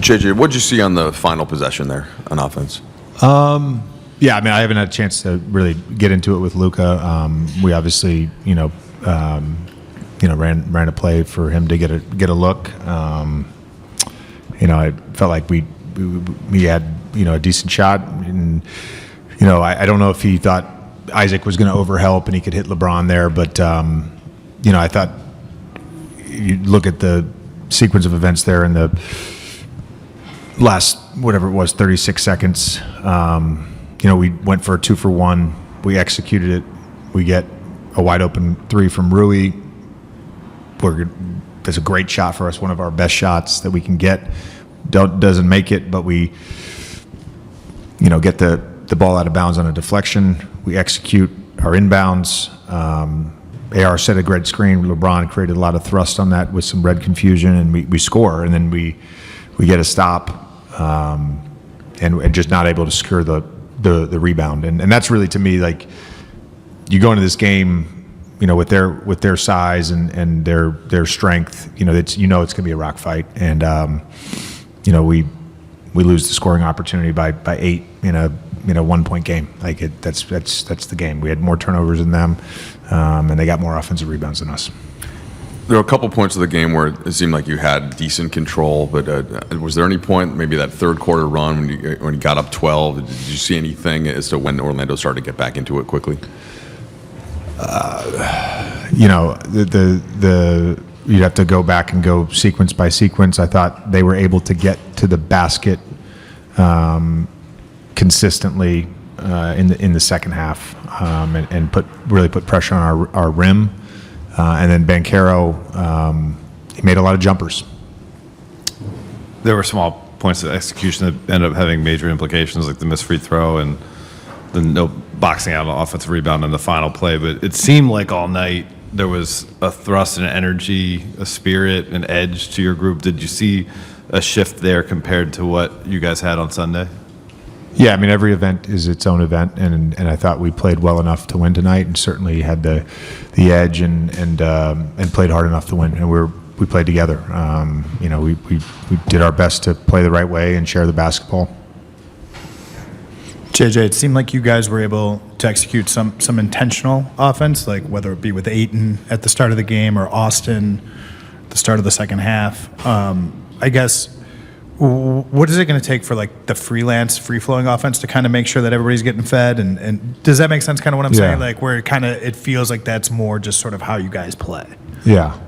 JJ, what did you see on the final possession there on offense? Yeah, I mean, I haven't had a chance to really get into it with Luka. We obviously, ran a play for him to get a look. I felt like we had a decent shot, and I don't know if he thought Isaac was going to overhelp and he could hit LeBron there, but I thought you look at the sequence of events there in the last 36 seconds. We went for a 2-for-1. We executed it. We get a wide open 3 from Rui. That's a great shot for us, one of our best shots that we can get. Doesn't make it, but we, get the ball out of bounds on a deflection. We execute our inbounds. AR set a great screen. LeBron created a lot of thrust on that with some red confusion, and we score. And then we get a stop, and just not able to secure the rebound. And that's really, to me, like, you go into this game, with their size and their strength, it's going to be a rock fight. And we lose the scoring opportunity by 8 in a 1-point game. Like, that's the game. We had more turnovers than them, and they got more offensive rebounds than us. There were a couple points of the game where it seemed like you had decent control, but was there any point, maybe that third quarter run when you got up 12, did you see anything as to when Orlando started to get back into it quickly? You'd have to go back and go sequence by sequence. I thought they were able to get to the basket consistently in the second half, and really put pressure on our rim. And then Banchero, he made a lot of jumpers. There were small points of execution that ended up having major implications, like the missed free throw and the no boxing out on offensive rebound in the final play. But it seemed like all night there was a thrust and energy, a spirit, an edge to your group. Did you see a shift there compared to what you guys had on Sunday? Yeah, I mean, every event is its own event, and I thought we played well enough to win tonight, and certainly had the edge and played hard enough to win, and we played together. We did our best to play the right way and share the basketball. JJ, it seemed like you guys were able to execute some intentional offense, like whether it be with Ayton at the start of the game or Austin at the start of the second half. I guess, what is it going to take for like the freelance, free-flowing offense to kind of make sure that everybody's getting fed? And does that make sense, kind of what I'm saying? Like, where it feels like that's more just sort of how you guys play. Yeah.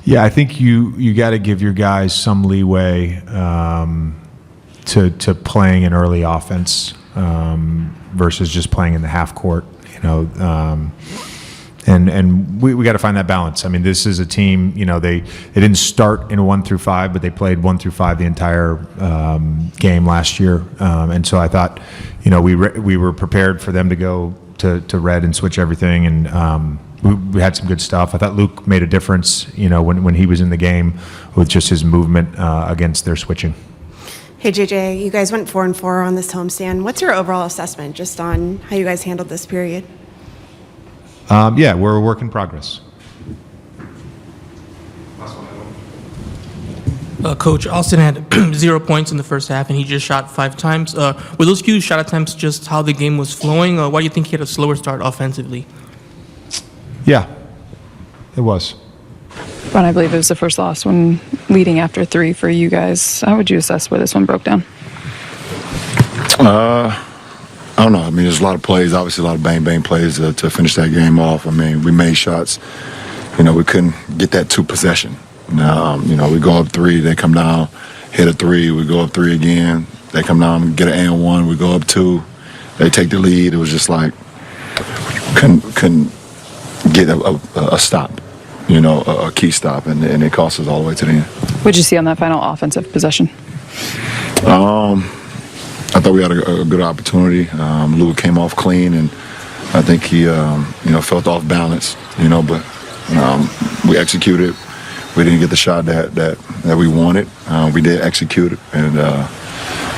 I think you got to give your guys some leeway to playing an early offense versus just playing in the half court. And we got to find that balance. I mean, this is a team, they didn't start in 1 through 5, but they played 1 through 5 the entire game last year. And so I thought, we were prepared for them to go to red and switch everything. And we had some good stuff. I thought Luke made a difference, when he was in the game with just his movement against their switching. Hey, JJ, you guys went 4-4 on this homestand. What's your overall assessment just on how you guys handled this period? We're a work in progress. Coach, Austin had 0 points in the first half, and he just shot 5 times. Were those few shot attempts just how the game was flowing? Why do you think he had a slower start offensively? Yeah, it was. Ron, I believe it was the first loss when leading after 3 for you guys. How would you assess where this one broke down? I don't know. I mean, there's a lot of plays, obviously a lot of bang-bang plays to finish that game off. I mean, we made shots. We couldn't get that 2 possession. We go up 3, they come down, hit a 3, we go up 3 again. They come down, get an and 1, we go up 2. They take the lead. It was just like couldn't get a stop, a key stop, and it cost us all the way to the end. What did you see on that final offensive possession? I thought we had a good opportunity. Luka came off clean, and I think he, felt off balance, but we executed. We didn't get the shot that we wanted. We did execute it, and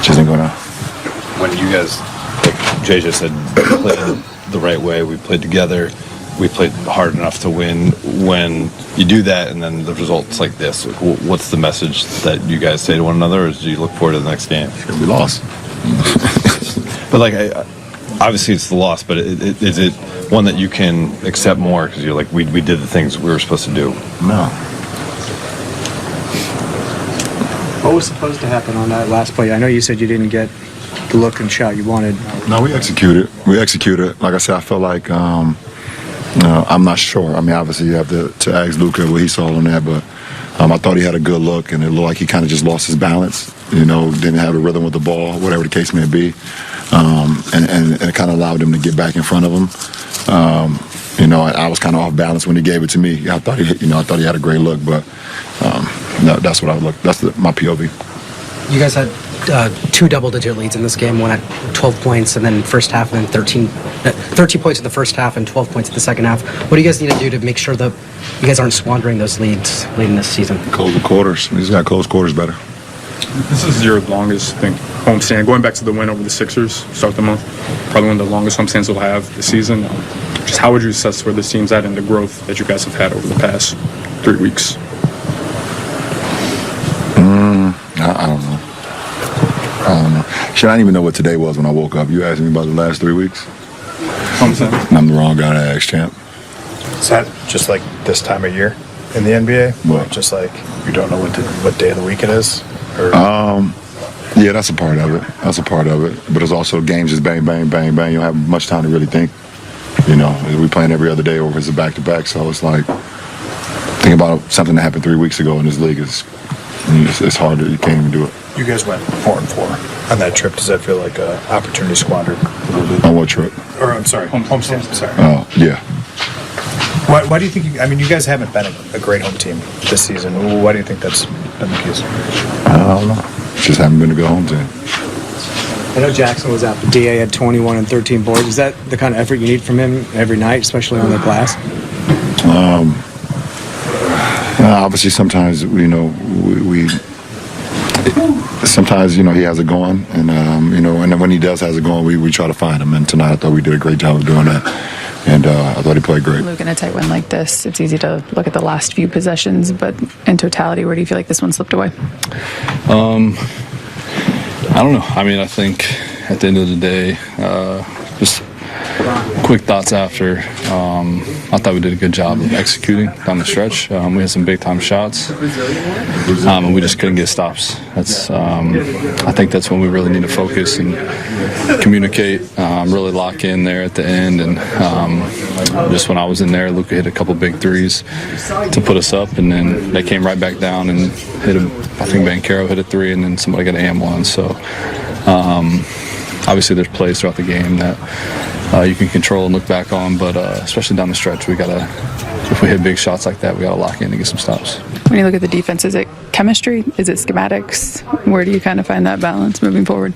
just didn't go down. When you guys, like JJ said, played the right way, we played together, we played hard enough to win. When you do that and then the results like this, like, what's the message that you guys say to one another, or do you look forward to the next game? We lost. But like, obviously it's the loss, but is it one that you can accept more because you're like, we did the things we were supposed to do? No. What was supposed to happen on that last play? I know you said you didn't get the look and shot you wanted. No, we executed. Like I said, I felt like I'm not sure. I mean, obviously you have to ask Luka what he saw on that, but I thought he had a good look, and it looked like he kind of just lost his balance. Didn't have a rhythm with the ball, whatever the case may be, and it kind of allowed him to get back in front of him. I was kind of off balance when he gave it to me. I thought he had a great look, but no, that's what I would look. That's my POV. You guys had 2 double-digit leads in this game, one at 12 points, and then first half, and then 13 points in the first half and 12 points in the second half. What do you guys need to do to make sure that you guys aren't squandering those leads late in this season? Close the quarters. We just got to close quarters better. This is your longest, I think, homestand. Going back to the win over the Sixers, start the month, probably one of the longest homestands we'll have this season. Just how would you assess where this team's at and the growth that you guys have had over the past 3 weeks? I don't know. Shit, I didn't even know what today was when I woke up. You asked me about the last 3 weeks? I'm the wrong guy to ask, champ. Is that just like this time of year in the NBA? What? Just like you don't know what day of the week it is? Or? Yeah, that's a part of it. But it's also games just bang, bang, bang, bang. You don't have much time to really think. We playing every other day or it's a back-to-back. So it's like, think about something that happened 3 weeks ago in this league. It's hard. You can't even do it. You guys went 4-4 on that trip. Does that feel like an opportunity squandered? On what trip? Or I'm sorry, homestand. Sorry. Oh, yeah. Why do you think? You guys haven't been a great home team this season. Why do you think that's been the case? I don't know. Just haven't been a good home team. I know Jackson was out, but DA had 21 and 13 boards. Is that the kind of effort you need from him every night, especially on the glass? Obviously, sometimes sometimes he has it going, and and then when he does has it going, we try to find him. And tonight, I thought we did a great job of doing that, and I thought he played great. Luke, in a tight win like this, it's easy to look at the last few possessions, but in totality, where do you feel like this one slipped away? I don't know. I mean, I think at the end of the day, just quick thoughts after. I thought we did a good job of executing down the stretch. We had some big-time shots, and we just couldn't get stops. I think that's when we really need to focus and communicate, really lock in there at the end. And just when I was in there, Luka hit a couple big threes to put us up, and then they came right back down and hit I think Banchero hit a 3, and then somebody got an AM1. So obviously there's plays throughout the game that you can control and look back on, but especially down the stretch, if we hit big shots like that, we gotta lock in and get some stops. When you look at the defense, is it chemistry? Is it schematics? Where do you kind of find that balance moving forward?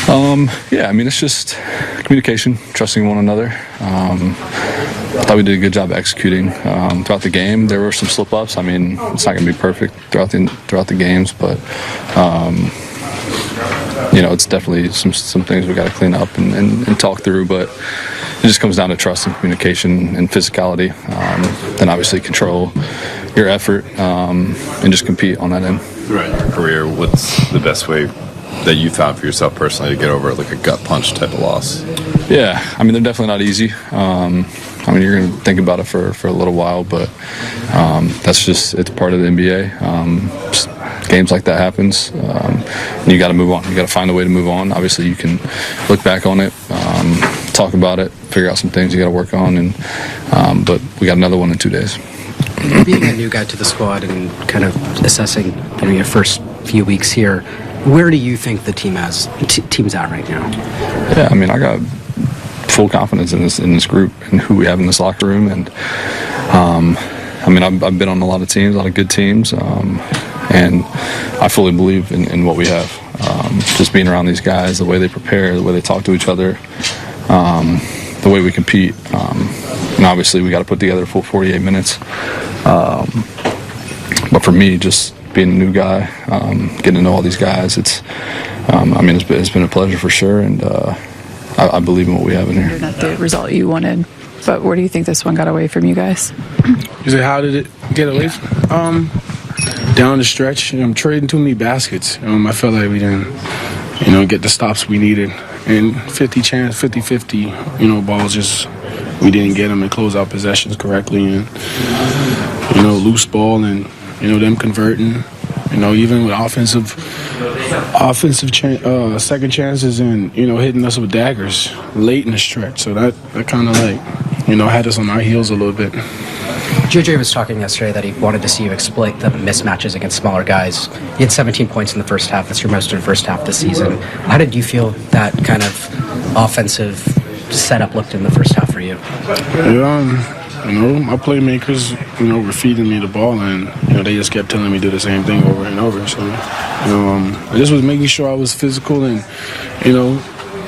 Yeah, I mean, it's just communication, trusting one another. I thought we did a good job executing throughout the game. There were some slip-ups. I mean, it's not going to be perfect throughout the games, but it's definitely some things we got to clean up and talk through. But it just comes down to trust and communication and physicality. Then obviously control your effort and just compete on that end. Throughout your career, what's the best way that you found for yourself personally to get over like a gut punch type of loss? Yeah, I mean, they're definitely not easy. I mean, you're going to think about it for a little while, but it's part of the NBA. Games like that happens. And you got to move on. You got to find a way to move on. Obviously, you can look back on it, talk about it, figure out some things you got to work on, but we got another one in 2 days. Being a new guy to the squad and kind of assessing your first few weeks here, where do you think the team's at right now? Yeah, I mean, I got full confidence in this group and who we have in this locker room, and I mean, I've been on a lot of teams, a lot of good teams, and I fully believe in what we have. Just being around these guys, the way they prepare, the way they talk to each other, the way we compete, and obviously we got to put together a full 48 minutes. But for me, just being a new guy, getting to know all these guys, it's been a pleasure for sure, and I believe in what we have in here. Not the result you wanted but where do you think this one got away from you guys? You say, how did it get away from? Down the stretch, I'm trading too many baskets. I felt like we didn't, get the stops we needed. And 50-50, balls just, we didn't get them and close out possessions correctly. And, loose ball and, them converting, even with offensive second chances and, hitting us with daggers late in the stretch. So that kind of had us on our heels a little bit. JJ was talking yesterday that he wanted to see you exploit the mismatches against smaller guys. You had 17 points in the first half. That's your most in the first half of the season. How did you feel that kind of offensive setup looked in the first half for you? My playmakers, were feeding me the ball, and they just kept telling me to do the same thing over and over. So, I just was making sure I was physical and,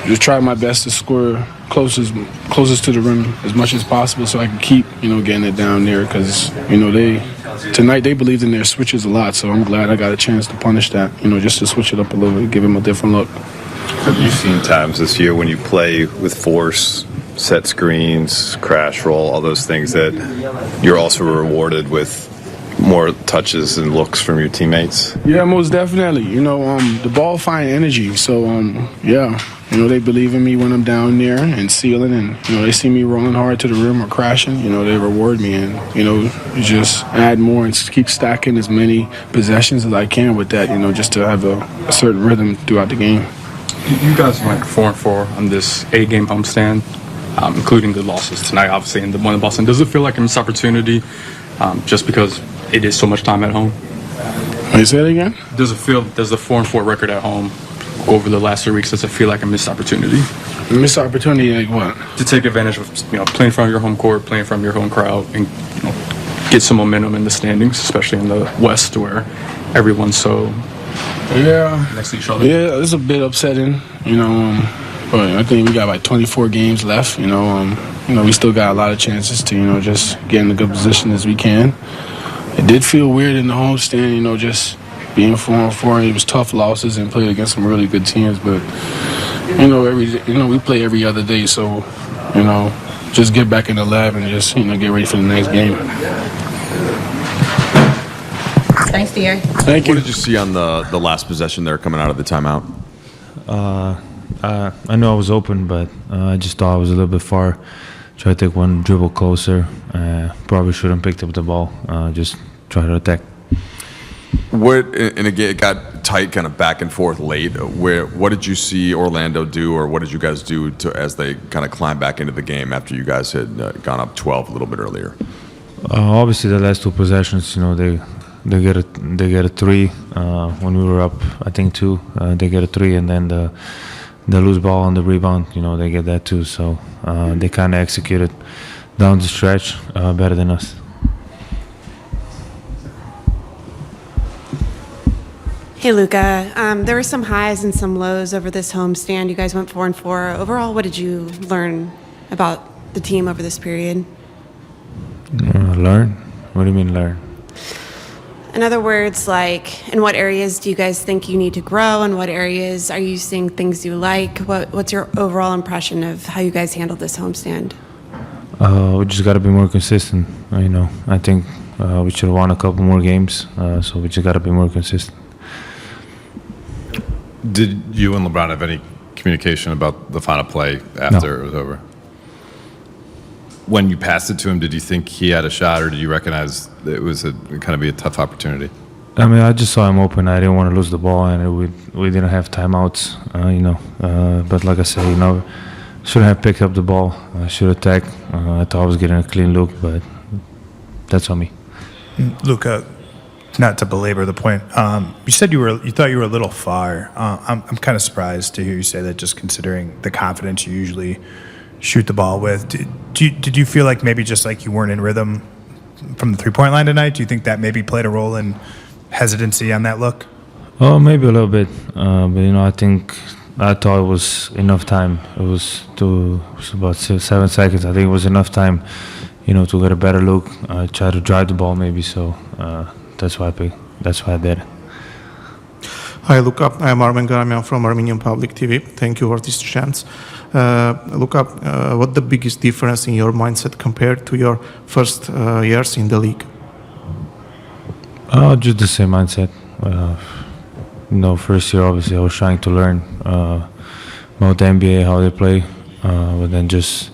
just try my best to score closest to the rim as much as possible, so I can keep, getting it down there. Because, tonight they believed in their switches a lot. So I'm glad I got a chance to punish that, just to switch it up a little bit, give them a different look. Have you seen times this year when you play with force, set screens, crash roll, all those things, that you're also rewarded with more touches and looks from your teammates? Yeah, most definitely. The ball find energy. So, they believe in me when I'm down there and sealing, and, they see me rolling hard to the rim or crashing, they reward me. And, you just add more and keep stacking as many possessions as I can with that, just to have a certain rhythm throughout the game. You guys went 4-4 on this 8-game homestand, including the losses tonight, obviously, and the one in Boston. Does it feel like a missed opportunity just because it is so much time at home? Can you say that again? Does the 4-4 record at home over the last 3 weeks, does it feel like a missed opportunity? A missed opportunity like what? To take advantage of playing from your home court, playing from your home crowd, and get some momentum in the standings, especially in the West where everyone's so next to each other. Yeah, it's a bit upsetting, but I think we got like 24 games left. We still got a lot of chances to just get in a good position as we can. It did feel weird in the homestand, just being 4-4. It was tough losses and played against some really good teams, but we play every other day, so just get back in the lab and just get ready for the next game. Thanks, DA. Thank you. What did you see on the last possession there coming out of the timeout? I know I was open, but I just thought I was a little bit far. Tried to take one dribble closer. Probably shouldn't have picked up the ball. Just try to attack. And again, it got tight, kind of back and forth late. What did you see Orlando do, or what did you guys do as they kind of climbed back into the game after you guys had gone up 12 a little bit earlier? Obviously, the last two possessions, they get a three. When we were up, I think 2, they get a 3, and then the loose ball on the rebound, they get that too. So they kind of executed down the stretch better than us. Hey, Luka. There were some highs and some lows over this homestand. You guys went 4-4. Overall, what did you learn about the team over this period? Learn? What do you mean learn? In other words, in what areas do you guys think you need to grow? In what areas are you seeing things you like? What's your overall impression of how you guys handled this homestand? We just got to be more consistent. I think we should have won a couple more games, so we just got to be more consistent. Did you and LeBron have any communication about the final play after it was over? When you passed it to him, did you think he had a shot, or did you recognize that it was kind of be a tough opportunity? I just saw him open. I didn't want to lose the ball, and we didn't have timeouts, But like I said, shouldn't have picked up the ball. I should attack. I thought I was getting a clean look, but that's on me. Luka, not to belabor the point, you said you thought you were a little far. I'm kind of surprised to hear you say that, just considering the confidence you usually shoot the ball with. Did you feel like maybe just like you weren't in rhythm from the three-point line tonight? Do you think that maybe played a role in hesitancy on that look? Oh, maybe a little bit. But I thought it was enough time. It was about 7 seconds. I think it was enough time, to get a better look. Try to drive the ball maybe. So that's why I did it. Hi, Luka. I'm Armen Garamian from Armenian Public TV. Thank you for this chance. Luka, what's the biggest difference in your mindset compared to your first years in the league? Just the same mindset. First year, obviously, I was trying to learn about the NBA, how they play, but then just,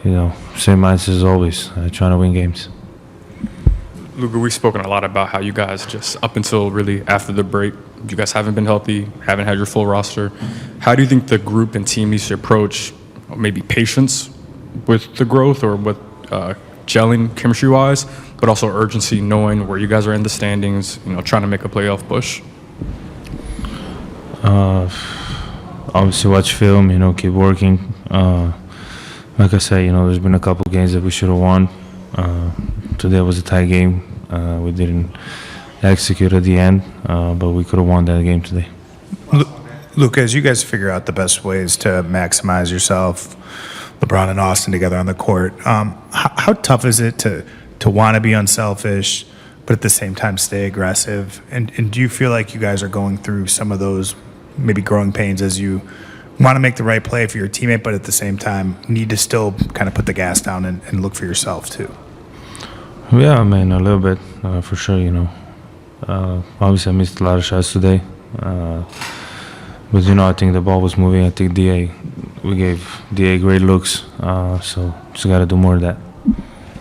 same mindset as always, trying to win games. Luka, we've spoken a lot about how you guys just up until really after the break, you guys haven't been healthy, haven't had your full roster. How do you think the group and team needs to approach maybe patience with the growth or with gelling chemistry-wise, but also urgency, knowing where you guys are in the standings, trying to make a playoff push? Obviously, watch film, keep working. Like I said, there's been a couple games that we should have won. Today was a tie game. We didn't execute at the end, but we could have won that game today. Luka, as you guys figure out the best ways to maximize yourself, LeBron and Austin together on the court, how tough is it to want to be unselfish, but at the same time stay aggressive? And do you feel like you guys are going through some of those maybe growing pains as you want to make the right play for your teammate, but at the same time need to still kind of put the gas down and look for yourself too? Yeah, man, a little bit, for sure, Obviously, I missed a lot of shots today. But, I think the ball was moving. I think we gave DA great looks. So just got to do more of that.